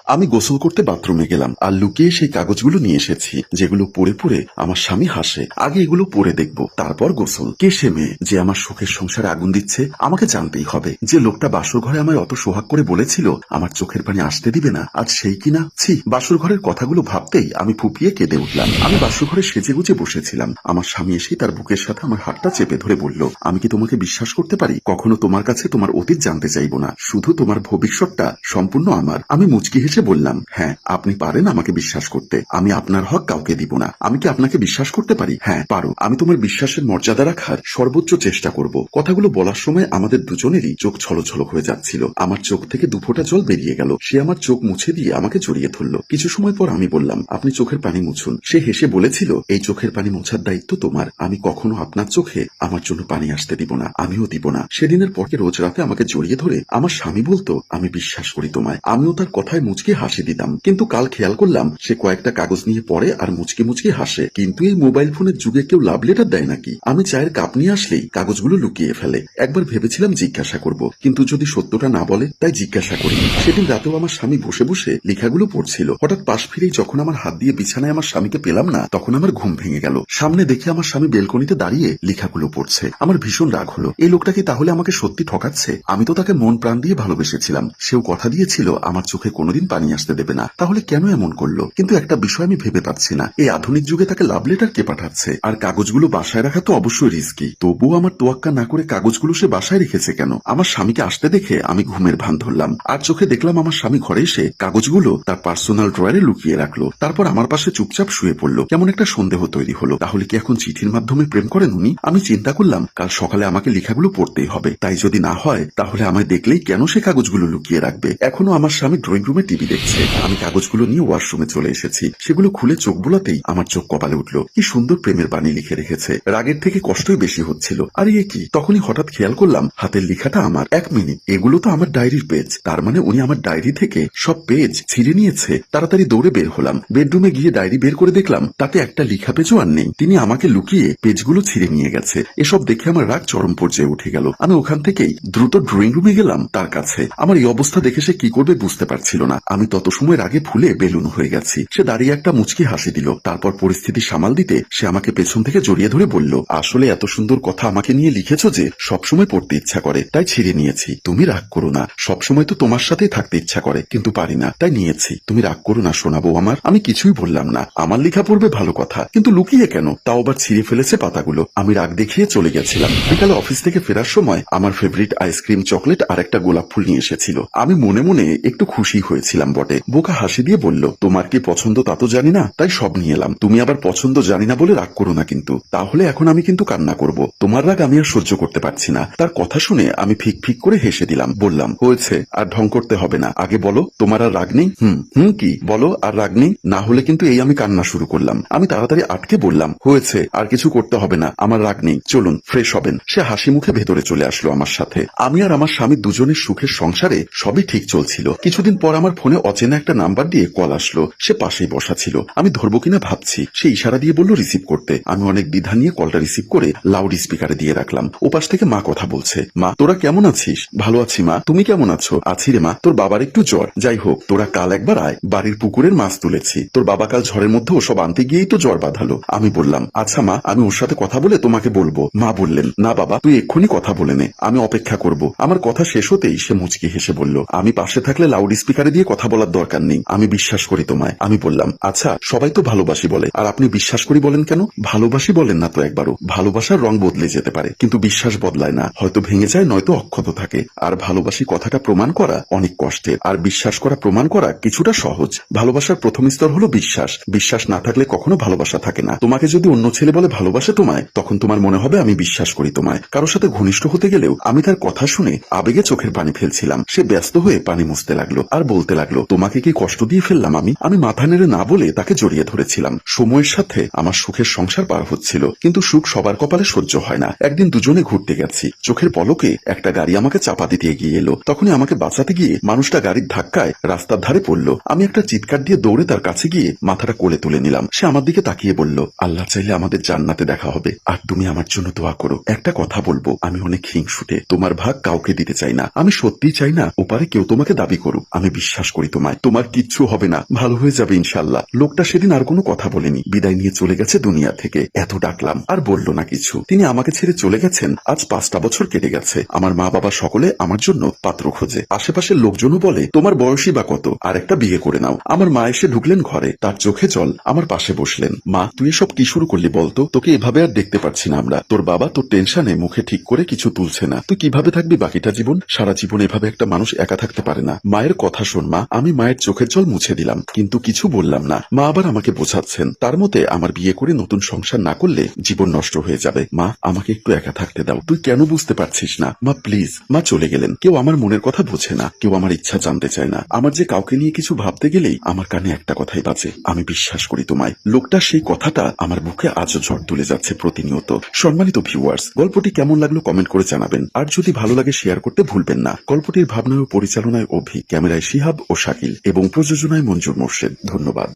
আমি গোসল করতে বাথরুমে গেলাম আর লুকিয়ে সেই কাগজগুলো নিয়ে এসেছি যেগুলো পড়ে পড়ে আমার স্বামী হাসে। আগে এগুলো পড়ে দেখবো, তারপর গোসল। কে সে মেয়ে যে আমার সুখের সংসারে আগুন দিচ্ছে? আমাকে জানতেই হবে। যে লোকটা বাসর ঘরে আমায় অত সোহাগ করে বলেছিল আমার চোখের পানি আসতে দিবে না, আজ সেই কিনা। ছি, বাসর ঘরের কথাগুলো ভাবতেই আমি ফুপিয়ে কেঁদে উঠলাম। আমি বাসর ঘরে সেজে গুজে বসেছিলাম, আমার স্বামী এসে তার বুকের সাথে আমার হাতটা চেপে ধরে বলল, আমি কি তোমাকে বিশ্বাস করতে পারি? কখনো তোমার কাছে তোমার অতীত জানতে চাইবো না, শুধু তোমার ভবিষ্যৎটা সম্পূর্ণ আমার। আমি মুচকি হেসে বললাম, হ্যাঁ আপনি পারেন আমাকে বিশ্বাস করতে, আমি আপনার হক কাউকে দিব না। আমি কি আপনাকে বিশ্বাস করতে পারি? হ্যাঁ পারো, আমি তোমার বিশ্বাসের মর্যাদা রাখার সর্বোচ্চ চেষ্টা করব। কথাগুলো বলার সময় আমাদের দুজনেরই চোখ ছলছল হয়ে যাচ্ছিল। আমার চোখ থেকে দুফোঁটা জল বেরিয়ে গেল। সে আমার চোখ মুছে দিয়ে আমাকে জড়িয়ে ধরলো। কিছু সময় পর আমি বললাম, আপনি চোখের পানি মুছুন। সে হেসে বলেছিল, এই চোখের পানি মোছার দায়িত্ব তোমার, আমি কখনো আপনার চোখে আমার জন্য পানি আসতে দিব না, আমিও দিব না। সেদিনের পর রোজ রাতে আমাকে জড়িয়ে ধরে আমার স্বামী বলতো, আমি বিশ্বাস করি তোমায়। আমিও তার কথায় মুচকে হাসি দিতাম। কিন্তু কাল খেয়াল করলাম সে কয়েকটা কাগজ নিয়ে পড়ে আর মুচকে মুচকে হাসে। কিন্তু এই মোবাইল ফোনের যুগে কেউ লাভ লেটার দেয় নাকি? আমি চায়ের কাপ নিয়ে আসলেই কাগজগুলো লুকিয়ে ফেলে। একবার ভেবেছিলাম জিজ্ঞাসা করব, কিন্তু যদি সত্যটা না বলে তাই জিজ্ঞাসা করিনি। সেদিন রাতেও আমার স্বামী বসে বসে লেখাগুলো পড়ছিল। হঠাৎ পাশ ফিরেই যখন আমার হাত দিয়ে বিছানায় আমার স্বামীকে পেলাম না, তখন আমার ঘুম ভেঙে গেল। সামনে দেখে আমার স্বামী বেলকনিতে দাঁড়িয়ে লেখাগুলো পড়ছে। আমার ভীষণ রাগ হলো। এই লোকটা কি তাহলে আমাকে সত্যি ঠকাচ্ছে? আমি তো তাকে মন প্রাণ দিয়ে ভালোবেসেছিলাম, সেও কথা দিয়েছিল আমার চোখে কোনোদিন পানি আসতে দেবে না। তাহলে কেন এমন করলো? কিন্তু একটা বিষয় আমি ভেবে পাচ্ছি না, এই আধুনিক যুগে তাকে লাভ লেটার কে পাঠাচ্ছে? আর কাগজগুলো বাসায় রাখা তো অবশ্যই রিস্কি, তবুও আমার তোয়াক্কা না করে কাগজগুলো সে বাসায় রেখেছে কেন? আমার স্বামীকে আসতে দেখে আমি ঘুমের ভান ধরলাম, আর চোখে দেখলাম আমার স্বামী ঘরে এসে কাগজগুলো তার পার্সোনাল ড্রয়ারে লুকিয়ে রাখলো। তারপর আমার পাশে চুপচাপ শুয়ে পড়লো। কেমন একটা সন্দেহ তৈরি হলো, তাহলে কি এখন চিঠির মাধ্যমে প্রেম করেন উনি? আমি চিন্তা করলাম কাল সকালে আমাকে লেখাগুলো পড়তেই হবে, তাই যদি না হয় তাহলে আমায় দেখলেই কেন সে কাগজগুলো লুকিয়ে রাখবে? এখনো আমার স্বামী ড্রয়িং রুমে টিভি দেখছে। আমি কাগজগুলো নিয়ে ওয়াশরুমে চলে এসেছি। সেগুলো খুলে চোখ বোলাতেই আমার চোখ কপালে উঠলো। কি সুন্দর প্রেমের বাণী লিখে রেখেছে, রাগের থেকে কষ্টই বেশি হচ্ছিল। আর এ কি? তখনই হঠাৎ খেয়াল করলাম হাতের লেখাটা আমার। 1 মিনিট, এগুলো তো আমার ডায়েরির পেজ। তার মানে উনি আমার ডায়েরি থেকে সব পেজ ছিঁড়ে নিয়েছে। তাড়াতাড়ি দৌড়ে বের হলাম। বেডরুমে গিয়ে ডায়েরি বের করে দেখলাম তাতে একটা লেখা পেজও আর নেই। তিনি আমাকে লুকিয়ে পেজগুলো ছিঁড়ে নিয়ে গেছে। এসব দেখে আমার রাগ চরম পর্যায়ে উঠে গেল। আমি ওখান থেকেই দ্রুত ড্রয়িং রুমে গেলাম তার কাছে। আমার এই অবস্থা দেখে সে কি করবে বুঝতে পারছিল না। আমি তত সময় রাগে ফুলে বেলুন হয়ে গেছি। সে দাঁড়িয়ে একটা মুচকি হাসি দিল। তারপর পরিস্থিতি সামাল দিতে সে আমাকে পেছন থেকে জড়িয়ে ধরে বলল, আসলে এত সুন্দর কথা আমাকে নিয়ে লিখেছো যে সবসময় পড়তে ইচ্ছা করে, তাই ছিঁড়ে নিয়েছি। তুমি রাগ করো না, সবসময় তো তোমার সাথেই থাকতে ইচ্ছা করে, কিন্তু পারি না, তাই নিয়েছি। তুমি রাগ করো না শোনাবো আমার। আমি কিছুই বললাম না। আমার লেখা পড়বে ভালো কথা, কিন্তু লুকিয়ে কেন? তাও আবার ছিঁড়ে ফেলেছে পাতাগুলো। আমি রাগ দেখিয়ে চলে গেছিলাম। বিকালে অফিস থেকে ফেরার সময় আমার ফেভারিট আইসক্রিম, চকলেট আর একটা গোলাপ ফুল নিয়ে এসেছিল। আমি মনে মনে একটু খুশি হয়েছিলাম বটে। বোকা হাসি দিয়ে বলল, তোমার কি পছন্দ তা তো জানি না, তাই সব নিয়ে এলাম। তুমি আবার পছন্দ জানি না বলে রাগ করো না কিন্তু, তাহলে এখন আমি কিন্তু কান্না করব। তোমার রাগ আমি আর সহ্য করতে পারছি না। তার কথা শুনে আমি ফিক ফিক করে হেসে দিলাম। বললাম, হয়েছে, আর ঢং করতে হবে না। আগে বলো তোমার আর রাগ নেই? হুম কি বলো, আর রাগ নেই? না হলে কিন্তু এই আমি কান্না শুরু করলাম। আমি তাড়াতাড়ি আটকে বললাম, হয়েছে, আর কিছু করতে হবে না, আমার রাগ নেই, চলুন ফ্রেশ হবেন। সে হাসি মুখে ভেতরে চলে আসলো আমার সাথে। আমি আর আমার স্বামী দুজনের সুখের সংসারে সবই ঠিক চলছিল। কিছুদিন পর আমার ফোনে অচেনা একটা নাম্বার দিয়ে কল আসলো। সে পাশেই বসা ছিল। আমি ধরবো কিনা ভাবছি, সে ইশারা দিয়ে বলল রিসিভ করতে। আমি অনেক দ্বিধা নিয়ে কলটা রিসিভ করে লাউড স্পিকারে দিয়ে রাখলাম। ওপাশ থেকে মা কথা বলছে, মা তোরা কেমন আছিস? ভালো আছি মা, তুমি কেমন আছো? আছি রে মা, তোর বাবার একটু জ্বর। যাই হোক, তোরা কাল একবার আয়, বাড়ির পুকুরের মাছ তুলেছি। তোর বাবা কাল ঝড়ের মধ্যে ওসব আনতে গিয়েই তো জ্বর বাঁধালো। আমি বললাম, আচ্ছা মা, আমি ওর সাথে কথা বলে তোমাকে বলবো। মা বললেন, না বাবা, তুই এক্ষুনি কথা বলে নে, আমি অপেক্ষা করব। আমার কথা শেষ হতেই সে মুচকি হেসে বলল, আমি পাশে থাকলে লাউড স্পিকারে দিয়ে কথা বলার দরকার নেই, আমি বিশ্বাস করি তোমায়। আমি বললাম, আচ্ছা সবাই তো ভালোবাসি বলে, আর আপনি বিশ্বাস করি বলেন কেন? ভালোবাসি বলেন না তো একবারও। ভালোবাসার রং বদলে যেতে পারে, কিন্তু বিশ্বাস বদলায় না, হয়তো ভেঙে যায়, নয়তো অক্ষত থাকে। আর ভালোবাসি কথাটা প্রমাণ করা অনেক কষ্টের, আর বিশ্বাস করা প্রমাণ করা কিছুটা সহজ। ভালোবাসার প্রথম স্তর হলো বিশ্বাস। বিশ্বাস না থাকলে কখনো ভালোবাসা থাকে না। তোমাকে যদি অন্য ছেলে বলে ভালোবাসে তোমায়, তখন তোমার মনে হবে আমি বিশ্বাস করি তোমায়। কারোর সাথে ঘনিষ্ঠ হতে গেলেও আমি তার কথা শুনে আবেগে চোখের পানি ফেলছিলাম। সে ব্যস্ত হয়ে পানি মুছতে লাগলো আর বলতে লাগলো, তোমাকে কি কষ্ট দিয়ে ফেললাম আমি মাথা নেড়ে না বলে তাকে জড়িয়ে ধরেছিলাম। সময়ের সাথে আমার সুখের সংসার পার হচ্ছিল, কিন্তু সুখ সবার কপালে সহ্য হয় না। একদিন দুজনে ঘুরতে গেছি। চোখের পলকে একটা গাড়ি আমাকে চাপা দিতে এগিয়ে এলো। তখনই আমাকে বাঁচাতে গিয়ে মানুষটা গাড়ির ধাক্কায় রাস্তার ধারে পড়লো। আমি একটা চিৎকার দিয়ে দৌড়ে তার কাছে গিয়ে মাথাটা কোলে তুলে নিলাম। সে আমার দিকে তাকিয়ে বলল, আল্লাহ চাইলে আমাদের জান্নাতে দেখা হবে, আর তুমি আমার জন্য দোয়া করো। একটা কথা বলবো, আমি অনেক হিংসুটে, তোমার ভাগ কাউকে দিতে চাই না। আমি সত্যিই চাই না ওপারে কেউ তোমাকে দাবি করুক। আমি বিশ্বাস করি তোমায়, তোমার কিচ্ছু হবে না, ভালো হয়ে যাবে ইনশাল্লাহ। লোকটা সেদিন আর কোনো কথা বলেনি, বিদায় নিয়ে চলে গেছে দুনিয়া থেকে। এত ডাকলাম আর বলল না কিছু। তিনি আমাকে ছেড়ে চলে গেছেন আজ 5টা বছর কেটে গেছে। আমার মা বাবা সকলে আমার জন্য পাত্র খোঁজে। আশেপাশের লোকজনও বলে তোমার বয়সী বা কত, আর একটা বিয়ে করে নাও। আমার মা এসে ঢুকলেন ঘরে, তার চোখে জল, আমার পাশে বসলেন। মা তুই এসব কি শুরু করলি বলতো? তোকে এভাবে আর দেখতে পারছি না আমরা। তোর বাবা তোর টেনশনে মুখে ঠিক করে কিছু তুলছে না, তুই কিভাবে থাকবি বাকিটা জীবন? সারা জীবন এভাবে একটা মানুষ একা থাকতে পারে না। মায়ের কথা শোন মা। আমি মায়ের চোখের জল মুছে দিলাম, কিন্তু কিছু বললাম না। মা আবার আমাকে বোঝাচ্ছেন, তার মতে আমার বিয়ে করে নতুন সংসার না করলে জীবন নষ্ট হয়ে যাবে। মা আমাকে একটু একা থাকতে দাও, তুই কেন বুঝতে পারছিস না? মা প্লিজ। মা চলে গেলেন। কেউ আমার মনের কথা বোঝে না, কেউ আমার ইচ্ছা জানতে চায় না। আমার যে কাউকে নিয়ে কিছু ভাবতে গেলেই আমার কানে একটা কথাই বাজে, আমি বিশ্বাস করি তোমায়। লোকটা সেই কথাটা আমার বুকে আজও ঝড় তুলে যাচ্ছে প্রতিনিয়ত। সম্মানিত ভিউয়ার্স, গল্পটি কেমন লাগলো কমেন্ট করে জানাবেন, আর যদি ভালো লাগে শেয়ার করতে ভুলবেন না। গল্পটির ভাবনা ও পরিচালনায় অভি, ক্যামেরায় শিহাব ও শাকিল এবং প্রযোজনায় মঞ্জুর মোর্শেদ। ধন্যবাদ।